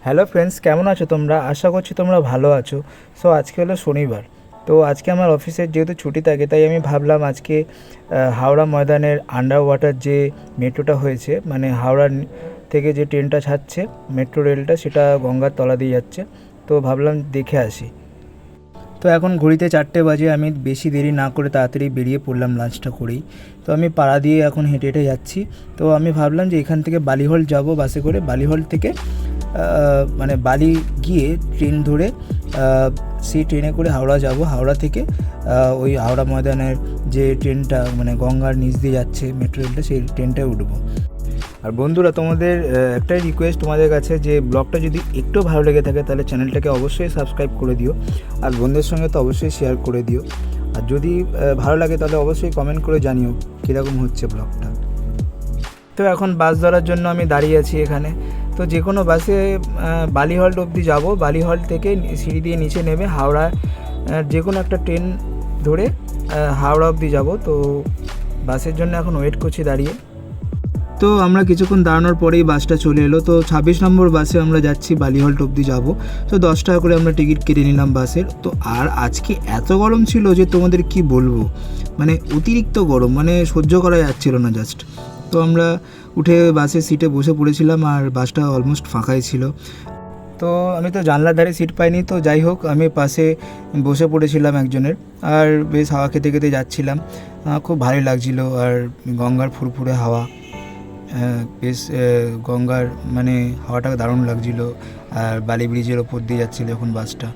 Hello friends, কেমন আছো তোমরা? আশা করছি তোমরা ভালো আছো। সো আজকে হলো শনিবার, তো আজকে আমার অফিসের যেহেতু ছুটি থাকে তাই আমি ভাবলাম আজকে হাওড়া ময়দানের আন্ডার ওয়াটার যে মেট্রোটা হয়েছে, মানে হাওড়া থেকে যে ট্রেনটা ছাড়ছে মেট্রো রেলটা, সেটা গঙ্গার তলা দিয়ে যাচ্ছে। তো ভাবলাম দেখে আসি। তো এখন ঘড়িতে 4টে বাজে, আমি বেশি দেরি না করে তাড়াতাড়ি বেরিয়ে পড়লাম লাঞ্চটা করেই। তো আমি পাড়া দিয়ে এখন হেঁটে হেঁটে যাচ্ছি। তো আমি ভাবলাম যে এখান থেকে বালিহল যাব বাসে করে, বালিহল থেকে মানে বালি গিয়ে ট্রেন ধরে সেই ট্রেনে করে হাওড়া যাব। হাওড়া থেকে ওই হাওড়া ময়দানের যে ট্রেনটা মানে গঙ্গার নিচ দিয়ে যাচ্ছে মেট্রো রেলটা, সেই ট্রেনটায় উঠবো। আর বন্ধুরা, তোমাদের একটাই রিকোয়েস্ট তোমাদের কাছে, যে ব্লগটা যদি একটু ভালো লেগে থাকে তাহলে চ্যানেলটাকে অবশ্যই সাবস্ক্রাইব করে দিও, আর বন্ধুদের সঙ্গে তো অবশ্যই শেয়ার করে দিও। আর যদি ভালো লাগে তাহলে অবশ্যই কমেন্ট করে জানিও কীরকম হচ্ছে ব্লগটা। তো এখন বাস ধরার জন্য আমি দাঁড়িয়ে আছি এখানে। তো যে কোনো বাসে বালিহল্ট অবধি যাব, বালিহল্ট থেকে সিঁড়ি দিয়ে নিচে নেমে হাওড়া যে কোনো একটা ট্রেন ধরে হাওড়া অবধি যাব। তো বাসের জন্য এখন ওয়েট করছি দাঁড়িয়ে। তো আমরা কিছুক্ষণ দাঁড়ানোর পরেই বাসটা চলে এলো। তো 26 নম্বর বাসে আমরা যাচ্ছি, বালিহল্ট অবধি যাব। তো 10 টাকা করে আমরা টিকিট কেটে নিলাম বাসের। তো আর আজকে এত গরম ছিল যে তোমাদের কি বলবো, মানে অতিরিক্ত গরম, মানে সহ্য করা যাচ্ছিল না জাস্ট। তো আমরা উঠে বাসের সিটে বসে পড়েছিলাম, আর বাসটা অলমোস্ট ফাঁকাই ছিল। তো আমি তো জানলার ধারে সিট পাইনি, তো যাই হোক আমি পাশে বসে পড়েছিলাম একজনের, আর বেশ হাওয়া খেতে খেতে যাচ্ছিলাম। খুব ভালোই লাগছিল, আর গঙ্গার ফুরফুরে হাওয়া, বেশ গঙ্গার মানে হাওয়াটা দারুণ লাগছিল। আর বালি ব্রিজের ওপর দিয়ে যাচ্ছিল এখন বাসটা।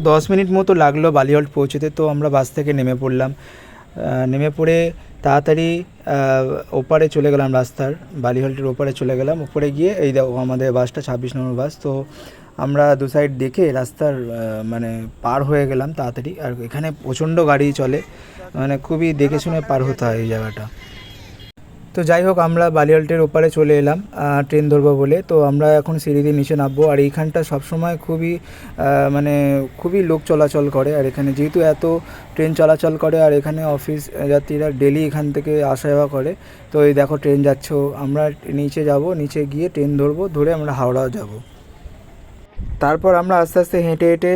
10 মিনিট মতো লাগলো বালিহল্ট পৌঁছতে। তো আমরা বাস থেকে নেমে পড়লাম, নেমে পড়ে তাড়াতাড়ি ওপারে চলে গেলাম, রাস্তার বালিহল্টের ওপারে চলে গেলাম। ওপরে গিয়ে এই দেখো আমাদের বাসটা 26 নম্বর বাস। তো আমরা দু সাইড দেখে রাস্তার মানে পার হয়ে গেলাম তাড়াতাড়ি। আর এখানে প্রচণ্ড গাড়ি চলে, মানে খুবই দেখে শুনে পার হতে হয় এই জায়গাটা। তো যাই হোক আমরা বালিহল্টের ওপারে চলে এলাম ট্রেন ধরবো বলে। তো আমরা এখন সিঁড়ি দিয়ে নিচে নামবো। আর এইখানটা সবসময় খুবই মানে খুবই লোক চলাচল করে, আর এখানে যেহেতু এত ট্রেন চলাচল করে, আর এখানে অফিস যাত্রীরা ডেলি এখান থেকে আসা যাওয়া করে। তো এই দেখো ট্রেন যাচ্ছে, আমরা নিচে যাব, নিচে গিয়ে ট্রেন ধরবো, ধরে আমরা হাওড়া যাব। তারপর আমরা আস্তে আস্তে হেঁটে হেঁটে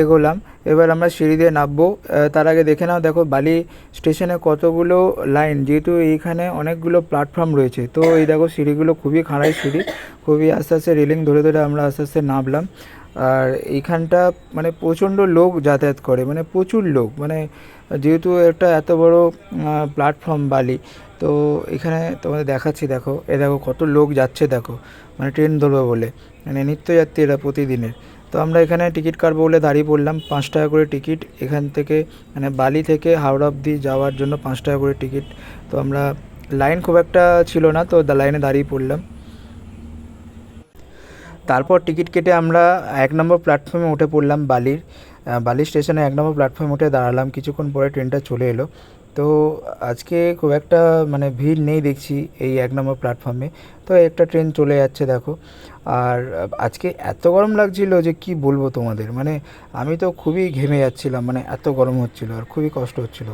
এগোলাম। এবার আমরা সিঁড়ি দিয়ে নামবো। তার আগে দেখে নাও, দেখো বালি স্টেশনে কতগুলো লাইন, যেহেতু এইখানে অনেকগুলো প্ল্যাটফর্ম রয়েছে। তো এই দেখো সিঁড়িগুলো খুবই খাড়াই সিঁড়ি, খুবই আস্তে আস্তে রেলিং ধরে ধরে আমরা আস্তে আস্তে নামলাম। আর এইখানটা মানে প্রচণ্ড লোক যাতায়াত করে, মানে প্রচুর লোক, মানে যেহেতু একটা এত বড় প্ল্যাটফর্ম বালি। তো এখানে তোমাদের দেখাচ্ছি, দেখো দেখো কত লোক যাচ্ছে, দেখো মানে ট্রেন ধরবে বলে, মানে নিত্যযাত্রী এরা প্রতিদিনের। তো আমরা এখানে টিকিট কাটবো বলে দাঁড়িয়ে পড়লাম। 5 টাকা করে টিকিট এখান থেকে, মানে বালি থেকে হাওড়া অবধি যাওয়ার জন্য 5 টাকা করে টিকিট। তো আমরা লাইন খুব একটা ছিল না, তো লাইনে দাঁড়িয়ে পড়লাম। তারপর টিকিট কেটে আমরা 1 নম্বর প্ল্যাটফর্মে উঠে পড়লাম, বালি স্টেশনে 1 নম্বর প্ল্যাটফর্মে উঠে দাঁড়ালাম। কিছুক্ষণ পরে ট্রেনটা চলে এলো। তো আজকে খুব একটা মানে ভিড় নেই দেখছি এই 1 নম্বর প্ল্যাটফর্মে। তো একটা ট্রেন চলে যাচ্ছে দেখো। আর আজকে এত গরম লাগছিল যে কি বলবো তোমাদের, মানে আমি তো খুবই ঘেমে যাচ্ছিলাম, মানে এত গরম হচ্ছিল আর খুবই কষ্ট হচ্ছিল।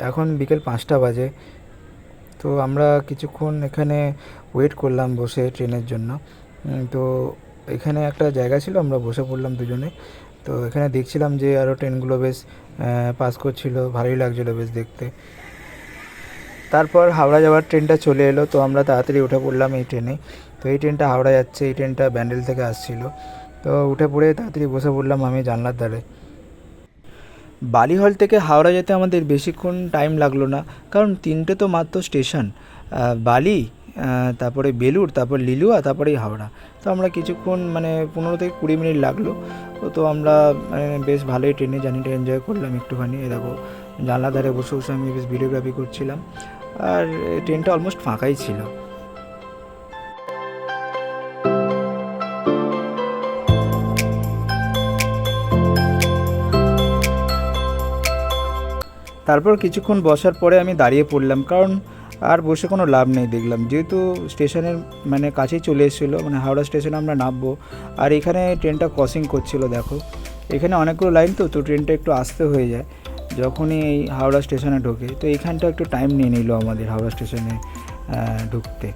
এখন বিকেল 5টা বাজে। তো আমরা কিছুক্ষণ এখানে ওয়েট করলাম বসে ট্রেনের জন্য। তো এখানে একটা জায়গা ছিল, আমরা বসে পড়লাম দুজনে। তো এখানে দেখছিলাম যে আরও ট্রেনগুলো বেশ পাস করছিল, ভালোই লাগছিলো বেশ দেখতে। তারপর হাওড়া যাওয়ার ট্রেনটা চলে এলো, তো আমরা তাড়াতাড়ি উঠে পড়লাম এই ট্রেনে। তো এই ট্রেনটা হাওড়া যাচ্ছে, এই ট্রেনটা ব্যান্ডেল থেকে আসছিল। তো উঠে পড়ে তাড়াতাড়ি বসে পড়লাম আমি জানলার ধারে। বালিহল থেকে হাওড়া যেতে আমাদের বেশিক্ষণ টাইম লাগলো না, কারণ 3টে তো মাত্র স্টেশন, বালি, তারপরে বেলুড়, তারপর লিলুয়া, তারপরেই হাওড়া। তো আমরা কিছুক্ষণ মানে 15 থেকে 20 মিনিট লাগলো। তো আমরা মানে বেশ ভালোই ট্রেনে জার্নিটা এনজয় করলাম একটুখানি। দেখো জানলার ধারে বসে বসে আমি বেশ ভিডিওগ্রাফি করছিলাম, আর ট্রেনটা অলমোস্ট ফাঁকাই ছিল। তারপর কিছুক্ষণ বসার পরে আমি দাঁড়িয়ে পড়লাম, কারণ আর বসে কোনো লাভ নেই দেখলাম, যেহেতু স্টেশনের মানে কাছেই চলে এসেছিলো, মানে হাওড়া স্টেশনে আমরা নামবো। আর এখানে ট্রেনটা ক্রসিং করছিল, দেখো এখানে অনেকগুলো লাইন, তো ট্রেনটা একটু আস্তে হয়ে যায় যখনই এই হাওড়া স্টেশনে ঢোকে। তো এইখানটা একটু টাইম নিয়ে নিল আমাদের হাওড়া স্টেশনে ঢুকতে।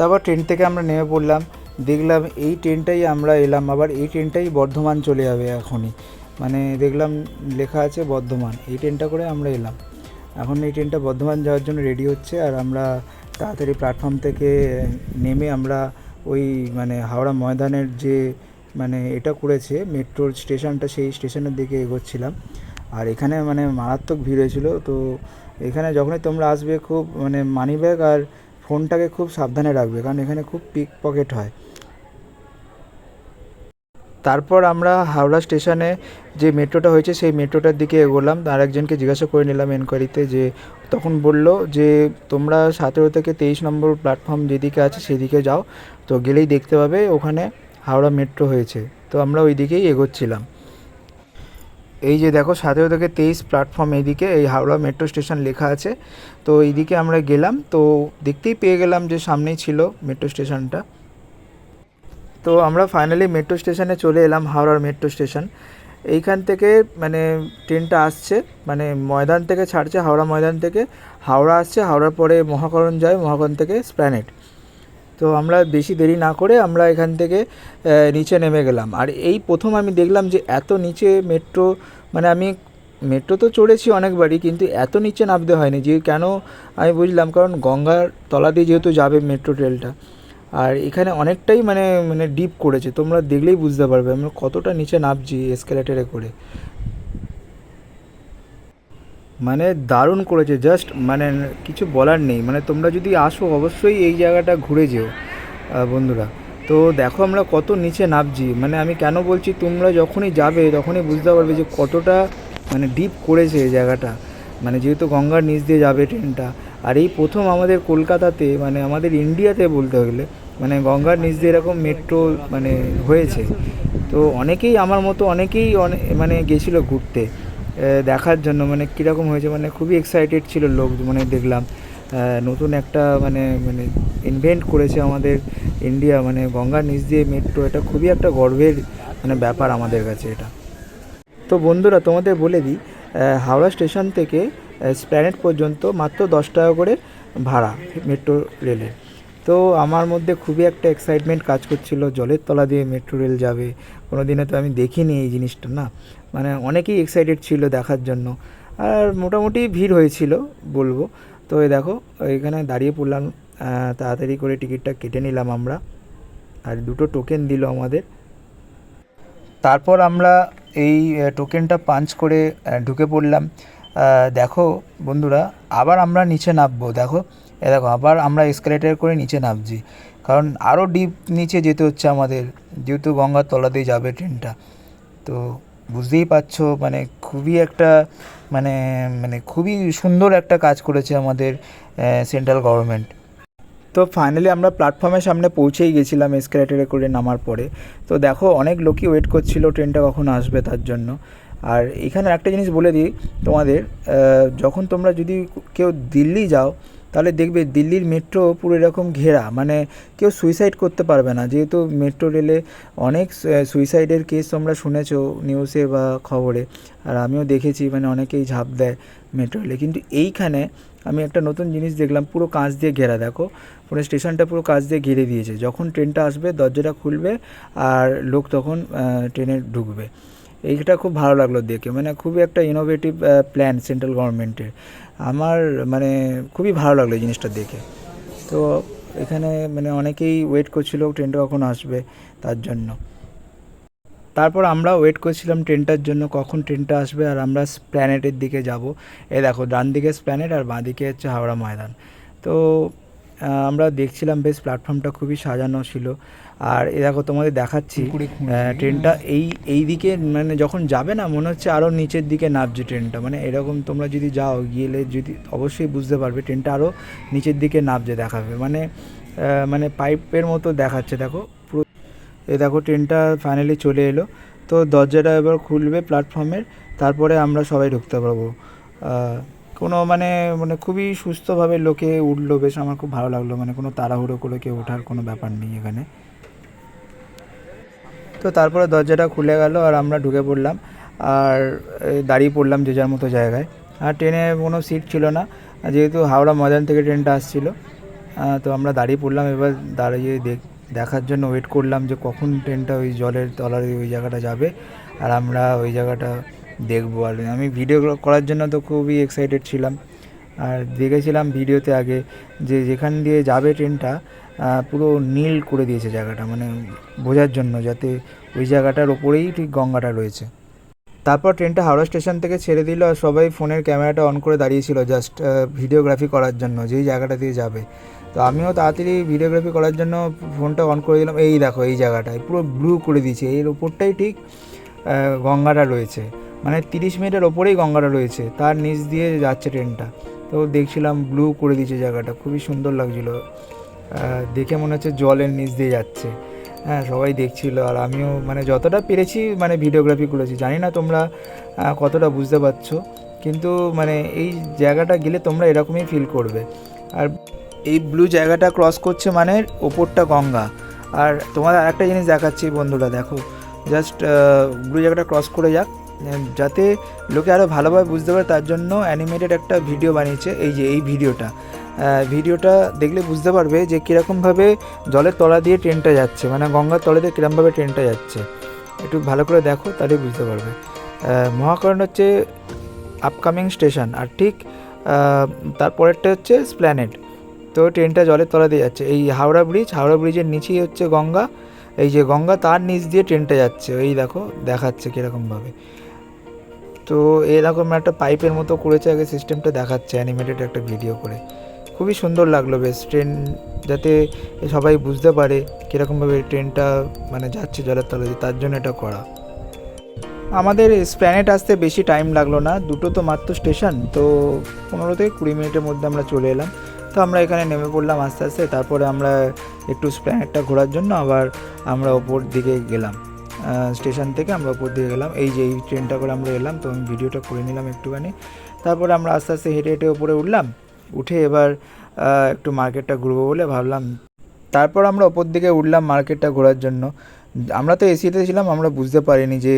তারপর ট্রেন থেকে আমরা নেমে পড়লাম, দেখলাম এই ট্রেনটাই আমরা এলাম, আবার এই ট্রেনটাই বর্ধমান চলে যাবে এখনই, মানে দেখলাম লেখা আছে বর্ধমান, এই ট্রেনটা করে আমরা এলাম। এখন এই ট্রেনটা বর্ধমান যাওয়ার জন্য রেডি হচ্ছে, আর আমরা তাড়াতাড়ি প্ল্যাটফর্ম থেকে নেমে আমরা ওই মানে হাওড়া ময়দানের যে মানে এটা করেছে মেট্রোর স্টেশনটা, সেই স্টেশনের দিকে এগোচ্ছিলাম। আর এখানে মানে মারাত্মক ভিড় হয়েছিল। তো এখানে যখনই তোমরা আসবে খুব মানে মানিব্যাগ আর ফোনটাকে খুব সাবধানে রাখবে, কারণ এখানে খুব পিক পকেট হয়। তারপর আমরা হাওড়া স্টেশনে যে মেট্রোটা হয়েছে সেই মেট্রোটার দিকে এগোলাম। আর একজনকে জিজ্ঞাসা করে নিলাম এনকোয়ারিতে, যে তখন বলল যে তোমরা 17 থেকে 23 নম্বর প্ল্যাটফর্ম যেদিকে আছে সেদিকে যাও, তো গেলেই দেখতে পাবে ওখানে হাওড়া মেট্রো হয়েছে। তো আমরা ওই দিকেই এগোচ্ছিলাম। এই যে দেখো 17 থেকে 23 প্ল্যাটফর্ম এইদিকে এই হাওড়া মেট্রো স্টেশন লেখা আছে। তো এইদিকে আমরা গেলাম, তো দেখতেই পেয়ে গেলাম যে সামনেই ছিল মেট্রো স্টেশনটা। তো আমরা ফাইনালি মেট্রো স্টেশনে চলে এলাম, হাওড়ার মেট্রো স্টেশন। এইখান থেকে মানে ট্রেনটা আসছে, মানে ময়দান থেকে ছাড়ছে, হাওড়া ময়দান থেকে হাওড়া আসছে, হাওড়ার পরে মহাকরণ যায়, মহাকরণ থেকে স্প্ল্যানেড। তো আমরা বেশি দেরি না করে আমরা এখান থেকে নিচে নেমে গেলাম। আর এই প্রথম আমি দেখলাম যে এত নিচে মেট্রো, মানে আমি মেট্রো তো চড়েছি অনেকবারই, কিন্তু এত নিচে নামতে হয়নি। যে কেন আমি বুঝলাম, কারণ গঙ্গার তলা দিয়ে যেহেতু যাবে মেট্রো রেলটা, আর এখানে অনেকটাই মানে মানে ডিপ করেছে, তোমরা দেখলেই বুঝতে পারবে আমরা কতটা নিচে নামছি এসকেলেটারে করে। মানে দারুণ করেছে, জাস্ট মানে কিছু বলার নেই। মানে তোমরা যদি আসো অবশ্যই এই জায়গাটা ঘুরে যেও বন্ধুরা। তো দেখো আমরা কত নিচে নামছি, মানে আমি কেন বলছি, তোমরা যখনই যাবে তখনই বুঝতে পারবে যে কতটা মানে ডিপ করেছে এই জায়গাটা, মানে যেহেতু গঙ্গার নিচ দিয়ে যাবে ট্রেনটা। আর এই প্রথম আমাদের কলকাতাতে, মানে আমাদের ইন্ডিয়াতে বলতে গেলে, মানে গঙ্গার নিচ দিয়ে এরকম মেট্রো মানে হয়েছে। তো অনেকেই আমার মতো অনেকেই মানে গেছিলো ঘুরতে দেখার জন্য, মানে কীরকম হয়েছে, মানে খুবই এক্সাইটেড ছিল লোক। মানে দেখলাম নতুন একটা মানে মানে ইনভেন্ট করেছে আমাদের ইন্ডিয়া, মানে গঙ্গার নিচ দিয়ে মেট্রো, এটা খুবই একটা গর্বের মানে ব্যাপার আমাদের কাছে এটা। তো বন্ধুরা তোমাদের বলে দিই, হাওড়া স্টেশন থেকে স্প্ল্যানেড পর্যন্ত মাত্র 10 টাকা করে ভাড়া মেট্রো রেলের। তো আমার মধ্যে খুবই একটা এক্সাইটমেন্ট কাজ করছিল, জলের তলা দিয়ে মেট্রো রেল যাবে, কোনো দিনে তো আমি দেখিনি এই জিনিসটা না, মানে অনেকেই এক্সাইটেড ছিল দেখার জন্য। আর মোটামুটি ভিড় হয়েছিল বলবো। তো এই দেখো এখানে দাঁড়িয়ে পড়লাম, তাড়াতাড়ি করে টিকিটটা কেটে নিলাম আমরা, আর 2টো টোকেন দিল আমাদের। তারপর আমরা এই টোকেনটা পাঞ্চ করে ঢুকে পড়লাম। দেখো বন্ধুরা আবার আমরা নিচে নামবো, দেখো দেখো আবার আমরা এসকেলেটর করে নিচে নামছি, কারণ আরও ডিপ নিচে যেতে হচ্ছে আমাদের, যেহেতু গঙ্গার তলা দিয়ে যাবে ট্রেনটা। তো বুঝতেই পারছো মানে খুবই একটা মানে মানে খুবই সুন্দর একটা কাজ করেছে আমাদের সেন্ট্রাল গভর্নমেন্ট। তো ফাইনালি আমরা প্ল্যাটফর্মের সামনে পৌঁছেই গেছিলাম এসকেলেটরে করে নামার পরে। তো দেখো অনেক লোকই ওয়েট করছিল ট্রেনটা কখন আসবে তার জন্য। আর এখানে একটা জিনিস বলে দিই তোমাদের, যখন তোমরা যদি কেউ দিল্লি যাও তাহলে দেখবে দিল্লির মেট্রো পুরো এরকম ঘেরা, মানে কেউ সুইসাইড করতে পারবে না, যেহেতু মেট্রো রেলে অনেক সুইসাইডের কেস তোমরা শুনেছো নিউজে বা খবরে, আর আমিও দেখেছি, মানে অনেকেই ঝাঁপ দেয় মেট্রো রেলে। কিন্তু এইখানে আমি একটা নতুন জিনিস দেখলাম, পুরো কাঁচ দিয়ে ঘেরা, দেখো পুরো স্টেশনটা পুরো কাঁচ দিয়ে ঘিরে দিয়েছে। যখন ট্রেনটা আসবে দরজাটা খুলবে আর লোক তখন ট্রেনে ঢুকবে। এইটা খুব ভালো লাগলো দেখে, মানে খুবই একটা ইনোভেটিভ প্ল্যান সেন্ট্রাল গভর্নমেন্টের। আমার মানে খুবই ভালো লাগলো এই জিনিসটা দেখে। তো এখানে মানে অনেকেই ওয়েট করছিল ট্রেনটা কখন আসবে তার জন্য। তারপর আমরা ওয়েট করছিলাম ট্রেনটার জন্য, কখন ট্রেনটা আসবে আর আমরা স্প্ল্যানেডের দিকে যাব। এ দেখো ডান দিকে স্প্ল্যানেড আর বাঁ দিকে হচ্ছে হাওড়া ময়দান। তো আমরা দেখছিলাম বেশ প্ল্যাটফর্মটা খুবই সাজানো ছিল। আর এ দেখো তোমাদের দেখাচ্ছি ট্রেনটা এই দিকে মানে যখন যাবে না মনে হচ্ছে আরও নিচের দিকে নামছে ট্রেনটা, মানে এরকম তোমরা যদি যাও গেলে যদি অবশ্যই বুঝতে পারবে ট্রেনটা আরও নিচের দিকে নামছে দেখাবে, মানে পাইপের মতো দেখাচ্ছে দেখো পুরো। এই দেখো ট্রেনটা ফাইনালি চলে এলো। তো দরজাটা এবার খুলবে প্ল্যাটফর্মের, তারপরে আমরা সবাই ঢুকতে পারবো। কোনো মানে মানে খুবই সুস্থভাবে লোকে উঠলো, বেশ আমার খুব ভালো লাগলো, মানে কোনো তাড়াহুড়ো করে কেউ ওঠার কোনো ব্যাপার নেই এখানে। তো তারপরে দরজাটা খুলে গেল আর আমরা ঢুকে পড়লাম আর দাঁড়িয়ে পড়লাম যে যার মতো জায়গায়। আর ট্রেনে কোনো সিট ছিল না, যেহেতু হাওড়া ময়দান থেকে ট্রেনটা আসছিলো। তো আমরা দাঁড়িয়ে পড়লাম, এবার দাঁড়িয়ে দেখার জন্য ওয়েট করলাম যে কখন ট্রেনটা ওই জলের তলার ওই জায়গাটা যাবে আর আমরা ওই জায়গাটা দেখবো। আর আমি ভিডিও করার জন্য তো খুবই এক্সাইটেড ছিলাম। আর দেখেছিলাম ভিডিওতে আগে যে যেখান দিয়ে যাবে ট্রেনটা পুরো নীল করে দিয়েছে জায়গাটা, মানে বোঝার জন্য যাতে ওই জায়গাটার ওপরেই ঠিক গঙ্গাটা রয়েছে। তারপর ট্রেনটা হাওড়া স্টেশন থেকে ছেড়ে দিল আর সবাই ফোনের ক্যামেরাটা অন করে দাঁড়িয়েছিল জাস্ট ভিডিওগ্রাফি করার জন্য যেই জায়গাটা দিয়ে যাবে। তো আমিও তাড়াতাড়ি ভিডিওগ্রাফি করার জন্য ফোনটা অন করে দিলাম। এই দেখো এই জায়গাটায় পুরো ব্লু করে দিয়েছে, এর ওপরটাই ঠিক গঙ্গাটা রয়েছে, মানে 30 মিনিটের ওপরেই গঙ্গাটা রয়েছে, তার নিচ দিয়ে যাচ্ছে ট্রেনটা। তো দেখছিলাম ব্লু করে দিয়েছে জায়গাটা, খুবই সুন্দর লাগছিলো, দেখে মনে হচ্ছে জলের নিচ দিয়ে যাচ্ছে। হ্যাঁ, সবাই দেখছিল আর আমিও মানে যতটা পেরেছি মানে ভিডিওগ্রাফি করেছি। জানি না তোমরা কতটা বুঝতে পারছো, কিন্তু মানে এই জায়গাটা গেলে তোমরা এরকমই ফিল করবে। আর এই ব্লু জায়গাটা ক্রস করছে মানে ওপরটা গঙ্গা। আর তোমাদের আরেকটা জিনিস দেখাচ্ছি বন্ধুরা, দেখো জাস্ট ব্লু জায়গাটা ক্রস করে যাক যাতে লোকে আরও ভালোভাবে বুঝতে পারে, তার জন্য অ্যানিমেটেড একটা ভিডিও বানিয়েছে। এই যে এই ভিডিওটা দেখলে বুঝতে পারবে যে কীরকমভাবে জলের তলা দিয়ে ট্রেনটা যাচ্ছে, মানে গঙ্গার তলা দিয়ে কীরকমভাবে ট্রেনটা যাচ্ছে। একটু ভালো করে দেখো তাহলে বুঝতে পারবে। মহাকরণ হচ্ছে আপকামিং স্টেশন, আর ঠিক তারপরেরটা হচ্ছে স্প্ল্যানেড। তো ট্রেনটা জলের তলা দিয়ে যাচ্ছে। এই হাওড়া ব্রিজের নিচেই হচ্ছে গঙ্গা, এই যে গঙ্গা তার নিচ দিয়ে ট্রেনটা যাচ্ছে, এই দেখো দেখাচ্ছে কীরকমভাবে। তো এরকম একটা পাইপের মতো করেছে আগে সিস্টেমটা, দেখাচ্ছে অ্যানিমেটেড একটা ভিডিও করে, খুবই সুন্দর লাগলো বেশ। ট্রেন যাতে সবাই বুঝতে পারে কীরকমভাবে ট্রেনটা মানে যাচ্ছে জলের তলা দিয়ে, তার জন্য এটা করা। আমাদের স্প্ল্যানেড আসতে বেশি টাইম লাগলো না, দুটো তো মাত্র স্টেশন, তো 15 থেকে 20 মিনিটের মধ্যে আমরা চলে এলাম। তো আমরা এখানে নেমে পড়লাম আস্তে আস্তে, তারপরে আমরা একটু স্প্ল্যানেডটা ঘোরার জন্য আবার আমরা ওপর দিকে গেলাম। স্টেশন থেকে আমরা ওপর দিকে গেলাম, এই যে এই ট্রেনটা করে আমরা এলাম। তো আমি ভিডিওটা করে নিলাম একটুখানি, তারপরে আমরা আস্তে আস্তে হেঁটে হেঁটে ওপরে উঠলাম। উঠে এবার একটু মার্কেটটা ঘুরবো বলে ভাবলাম, তারপর আমরা ওপর দিকে উঠলাম মার্কেটটা ঘোরার জন্য। আমরা তো এসিতে ছিলাম, আমরা বুঝতে পারিনি যে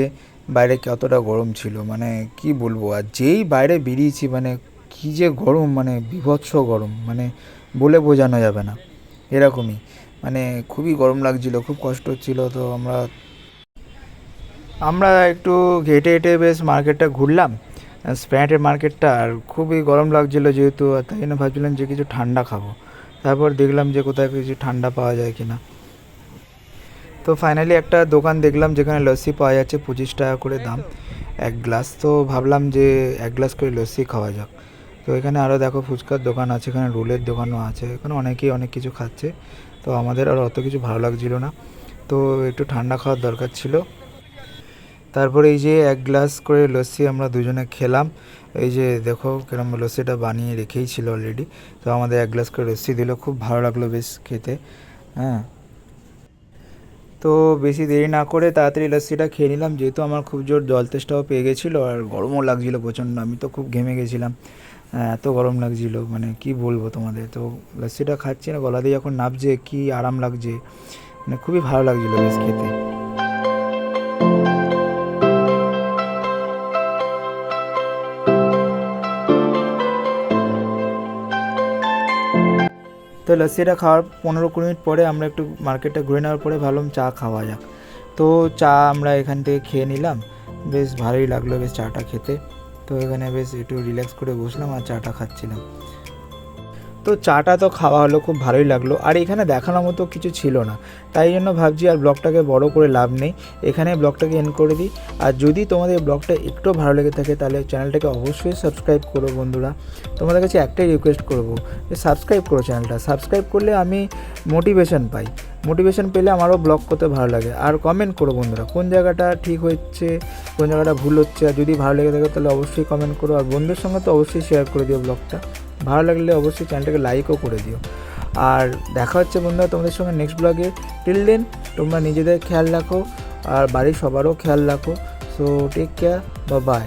বাইরে কতটা গরম ছিল, মানে কি বলবো। আর যেই বাইরে বেরিয়েছি মানে কী যে গরম, মানে বীভৎস গরম, মানে বলে বোঝানো যাবে না এরকমই, মানে খুবই গরম লাগছিল, খুব কষ্ট হচ্ছিল। তো আমরা একটু হেঁটে হেঁটে বেশ মার্কেটটা ঘুরলাম, স্প্ল্যানেডের মার্কেটটা। আর খুবই গরম লাগছিলো যেহেতু, তাই জন্য ভাবছিলাম যে কিছু ঠান্ডা খাবো। তারপর দেখলাম যে কোথায় কিছু ঠান্ডা পাওয়া যায় কিনা। তো ফাইনালি একটা দোকান দেখলাম যেখানে লস্যি পাওয়া যাচ্ছে, 25 টাকা করে দাম 1 গ্লাস। তো ভাবলাম যে 1 গ্লাস করে লস্যি খাওয়া যাক। তো এখানে আরও দেখো ফুচকার দোকান আছে, এখানে রোলের দোকানও আছে, এখানে অনেকেই অনেক কিছু খাচ্ছে। তো আমাদের আর অত কিছু ভালো লাগছিল না, তো একটু ঠান্ডা খাওয়ার দরকার ছিল। তারপরে এই যে 1 গ্লাস করে লস্যি আমরা দুজনে খেলাম। এই যে দেখো কিরম লস্যিটা বানিয়ে রেখেই ছিল অলরেডি। তো আমাদের 1 গ্লাস করে লস্যি দিল, খুব ভালো লাগলো বেশ খেতে। হ্যাঁ, তো বেশি দেরি না করে তাড়াতাড়ি লস্যিটা খেয়ে নিলাম, যেহেতু আমার খুব জোর জল তেষ্টাও পেয়ে গেছিলো আর গরমও লাগছিলো প্রচণ্ড। আমি তো খুব ঘেমে গেছিলাম, এত গরম লাগছিলো মানে কি বলবো তোমাদের। তো লস্যিটা খাচ্ছি না, গলা দিয়ে যখন নাবছে কি আরাম লাগছে, মানে খুবই ভালো লাগছিলো বেশ খেতে। তো লস্যিটা খাওয়ার 15-20 মিনিট পরে আমরা একটু মার্কেটটা ঘুরে নেওয়ার পরে ভাবলাম চা খাওয়া যাক। তো চা আমরা এখান থেকে খেয়ে নিলাম, বেশ ভালোই লাগলো বেশ চাটা খেতে। তো এখানে বেশ একটু রিল্যাক্স করে বসলাম আর চাটা খাচ্ছিলাম। তো তো চাটা তো খাওয়া হলো, খুব ভালোই লাগলো। আর এখানে দেখানোর মতো কিছু ছিল না, তাই জন্য ভাবছি আর ব্লগটাকে বড় করে লাভ নেই, এখানে ব্লগটাকে এন্ড করে দিই। আর যদি তোমাদের ব্লগটা একটু ভালো লেগে থাকে তাহলে চ্যানেলটাকে অবশ্যই সাবস্ক্রাইব করো বন্ধুরা। তোমাদের কাছে একটাই রিকোয়েস্ট করবো যে সাবস্ক্রাইব করো চ্যানেলটা। সাবস্ক্রাইব করলে আমি মোটিভেশন পাই, মোটিভেশন পেলে আমারও ব্লগ করতে ভালো লাগে। আর কমেন্ট করো বন্ধুরা, কোন জায়গাটা ঠিক হচ্ছে, কোন জায়গাটা ভুল হচ্ছে। আর যদি ভালো লেগে থাকে তাহলে অবশ্যই কমেন্ট করো। আর বন্ধুদের সঙ্গে তো অবশ্যই শেয়ার করে দিও ব্লগটা। ভালো লাগলে অবশ্যই চ্যানেলটাকে লাইকও করে দিও। আর দেখা হচ্ছে বন্ধুরা তোমাদের সঙ্গে নেক্সট ব্লগে। টিল দেন তোমরা নিজেদের খেয়াল রাখো আর বাড়ির সবারও খেয়াল রাখো। So take care, bye by.